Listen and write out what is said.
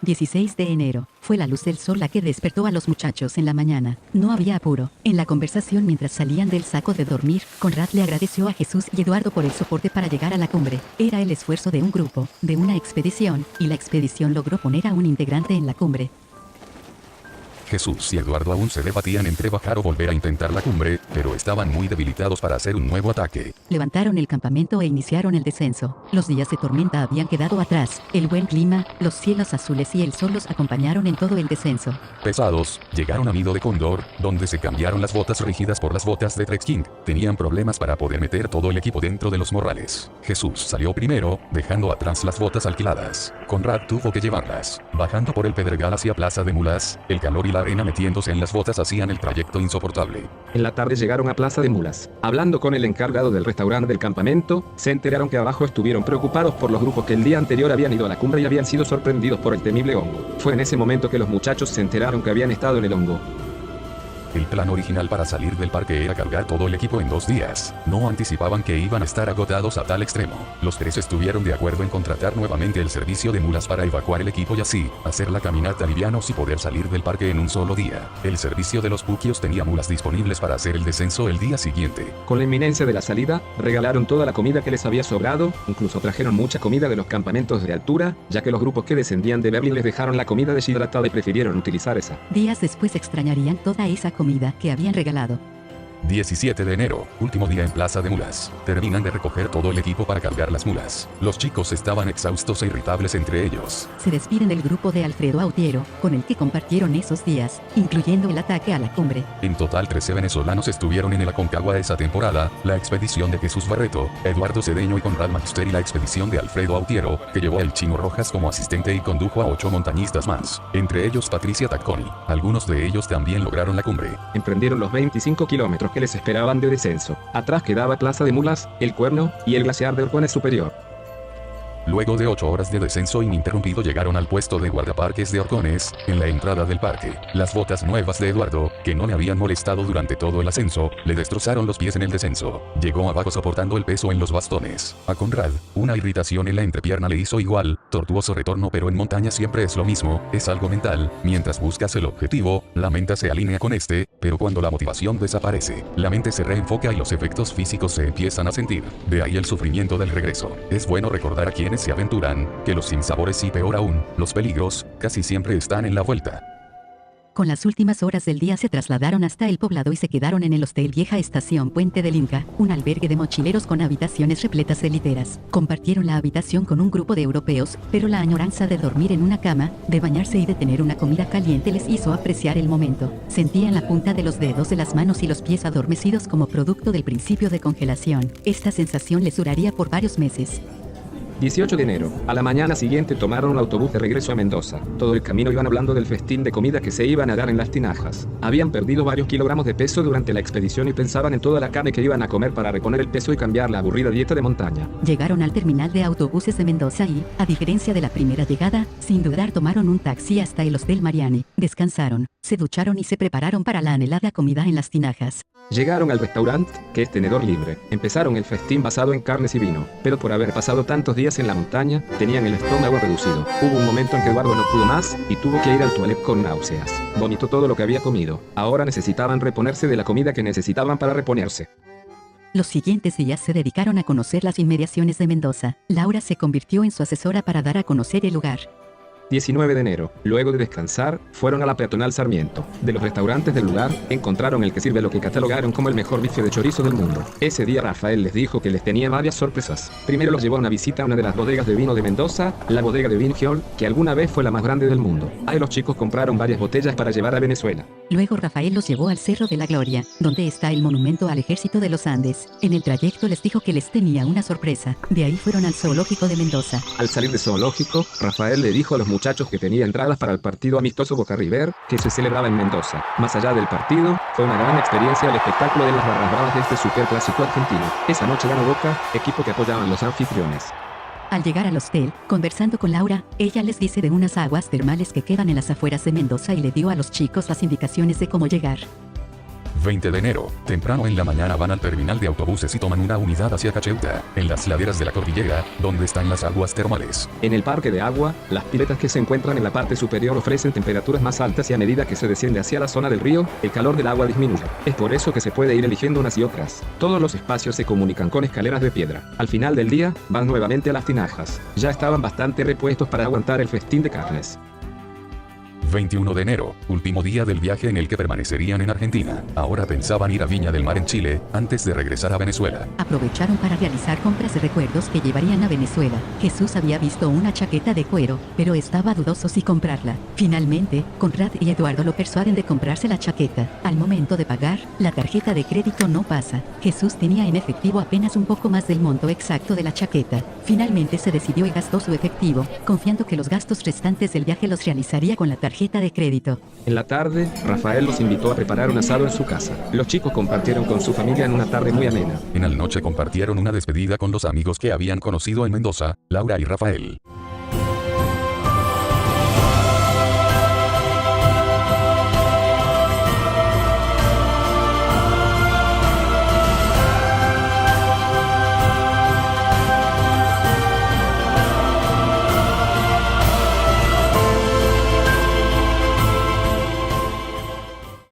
16 de enero. Fue la luz del sol la que despertó a los muchachos en la mañana. No había apuro. En la conversación mientras salían del saco de dormir, Conrad le agradeció a Jesús y Eduardo por el soporte para llegar a la cumbre. Era el esfuerzo de un grupo, de una expedición, y la expedición logró poner a un integrante en la cumbre. Jesús y Eduardo aún se debatían entre bajar o volver a intentar la cumbre, pero estaban muy debilitados para hacer un nuevo ataque. Levantaron el campamento e iniciaron el descenso. Los días de tormenta habían quedado atrás. El buen clima, los cielos azules y el sol los acompañaron en todo el descenso. Pesados, llegaron a Nido de Cóndor, donde se cambiaron las botas rígidas por las botas de trekking. Tenían problemas para poder meter todo el equipo dentro de los morrales. Jesús salió primero, dejando atrás las botas alquiladas. Conrad tuvo que llevarlas. Bajando por el Pedregal hacia Plaza de Mulas, el calor y la arena metiéndose en las botas hacían el trayecto insoportable. En la tarde llegaron a Plaza de Mulas. Hablando con el encargado del restaurante del campamento, se enteraron que abajo estuvieron preocupados por los grupos que el día anterior habían ido a la cumbre y habían sido sorprendidos por el temible hongo. Fue en ese momento que los muchachos se enteraron que habían estado en el hongo. El plan original para salir del parque era cargar todo el equipo en 2 días. No anticipaban que iban a estar agotados a tal extremo. Los 3 estuvieron de acuerdo en contratar nuevamente el servicio de mulas para evacuar el equipo y así, hacer la caminata livianos y poder salir del parque en un solo día. El servicio de los puquios tenía mulas disponibles para hacer el descenso el día siguiente. Con la inminencia de la salida, regalaron toda la comida que les había sobrado, incluso trajeron mucha comida de los campamentos de altura, ya que los grupos que descendían de Berlín les dejaron la comida deshidratada y prefirieron utilizar esa. Días después extrañarían toda esa comida que habían regalado. 17 de enero, último día en Plaza de Mulas. Terminan de recoger todo el equipo para cargar las mulas. Los chicos estaban exhaustos e irritables entre ellos. Se despiden del grupo de Alfredo Autiero, con el que compartieron esos días, incluyendo el ataque a la cumbre. En total 13 venezolanos estuvieron en el Aconcagua esa temporada, la expedición de Jesús Barreto, Eduardo Cedeño y Conrad Magister y la expedición de Alfredo Autiero, que llevó al Chino Rojas como asistente y condujo a 8 montañistas más, entre ellos Patricia Tacconi. Algunos de ellos también lograron la cumbre. Emprendieron los 25 kilómetros que les esperaban de descenso. Atrás quedaba Plaza de Mulas, El Cuerno, y el glaciar de Orcones Superior. Luego de 8 horas de descenso ininterrumpido llegaron al puesto de guardaparques de Orcones, en la entrada del parque. Las botas nuevas de Eduardo, que no le habían molestado durante todo el ascenso, le destrozaron los pies en el descenso. Llegó abajo soportando el peso en los bastones. A Conrad, una irritación en la entrepierna le hizo igual, tortuoso retorno, pero en montaña siempre es lo mismo, es algo mental. Mientras buscas el objetivo, la mente se alinea con este, pero cuando la motivación desaparece, la mente se reenfoca y los efectos físicos se empiezan a sentir. De ahí el sufrimiento del regreso. Es bueno recordar a quienes se aventuran, que los sinsabores y peor aún, los peligros, casi siempre están en la vuelta. Con las últimas horas del día se trasladaron hasta el poblado y se quedaron en el Hostel Vieja Estación Puente del Inca, un albergue de mochileros con habitaciones repletas de literas. Compartieron la habitación con un grupo de europeos, pero la añoranza de dormir en una cama, de bañarse y de tener una comida caliente les hizo apreciar el momento. Sentían la punta de los dedos de las manos y los pies adormecidos como producto del principio de congelación. Esta sensación les duraría por varios meses. 18 de enero. A la mañana siguiente tomaron un autobús de regreso a Mendoza. Todo el camino iban hablando del festín de comida que se iban a dar en las tinajas. Habían perdido varios kilogramos de peso durante la expedición y pensaban en toda la carne que iban a comer para reponer el peso y cambiar la aburrida dieta de montaña. Llegaron al terminal de autobuses de Mendoza y, a diferencia de la primera llegada, sin dudar tomaron un taxi hasta el Hostel Mariani. Descansaron, se ducharon y se prepararon para la anhelada comida en las tinajas. Llegaron al restaurante, que es tenedor libre. Empezaron el festín basado en carnes y vino, pero por haber pasado tantos días en la montaña, tenían el estómago reducido. Hubo un momento en que Eduardo no pudo más, y tuvo que ir al toilet con náuseas. Vomitó todo lo que había comido. Ahora necesitaban reponerse de la comida que necesitaban para reponerse. Los siguientes días se dedicaron a conocer las inmediaciones de Mendoza. Laura se convirtió en su asesora para dar a conocer el lugar. 19 de enero. Luego de descansar, fueron a la peatonal Sarmiento. De los restaurantes del lugar, encontraron el que sirve lo que catalogaron como el mejor bife de chorizo del mundo. Ese día Rafael les dijo que les tenía varias sorpresas. Primero los llevó a una visita a una de las bodegas de vino de Mendoza, la bodega de Vingiol, que alguna vez fue la más grande del mundo. Ahí los chicos compraron varias botellas para llevar a Venezuela. Luego Rafael los llevó al Cerro de la Gloria, donde está el monumento al Ejército de los Andes. En el trayecto les dijo que les tenía una sorpresa. De ahí fueron al zoológico de Mendoza. Al salir del zoológico, Rafael le dijo a los muchachos que tenía entradas para el partido amistoso Boca River, que se celebraba en Mendoza. Más allá del partido, fue una gran experiencia el espectáculo de las barras bravas de este superclásico argentino. Esa noche ganó Boca, equipo que apoyaban los anfitriones. Al llegar al hostel, conversando con Laura, ella les dice de unas aguas termales que quedan en las afueras de Mendoza y le dio a los chicos las indicaciones de cómo llegar. 20 de enero. Temprano en la mañana van al terminal de autobuses y toman una unidad hacia Cacheuta, en las laderas de la cordillera, donde están las aguas termales. En el parque de agua, las piletas que se encuentran en la parte superior ofrecen temperaturas más altas y a medida que se desciende hacia la zona del río, el calor del agua disminuye. Es por eso que se puede ir eligiendo unas y otras. Todos los espacios se comunican con escaleras de piedra. Al final del día, van nuevamente a las tinajas. Ya estaban bastante repuestos para aguantar el festín de carnes. 21 de enero, último día del viaje en el que permanecerían en Argentina. Ahora pensaban ir a Viña del Mar en Chile, antes de regresar a Venezuela. Aprovecharon para realizar compras de recuerdos que llevarían a Venezuela. Jesús había visto una chaqueta de cuero, pero estaba dudoso si comprarla. Finalmente, Conrad y Eduardo lo persuaden de comprarse la chaqueta. Al momento de pagar, la tarjeta de crédito no pasa. Jesús tenía en efectivo apenas un poco más del monto exacto de la chaqueta. Finalmente se decidió y gastó su efectivo, confiando que los gastos restantes del viaje los realizaría con la tarjeta de crédito. En la tarde, Rafael los invitó a preparar un asado en su casa. Los chicos compartieron con su familia en una tarde muy amena. En la noche compartieron una despedida con los amigos que habían conocido en Mendoza, Laura y Rafael.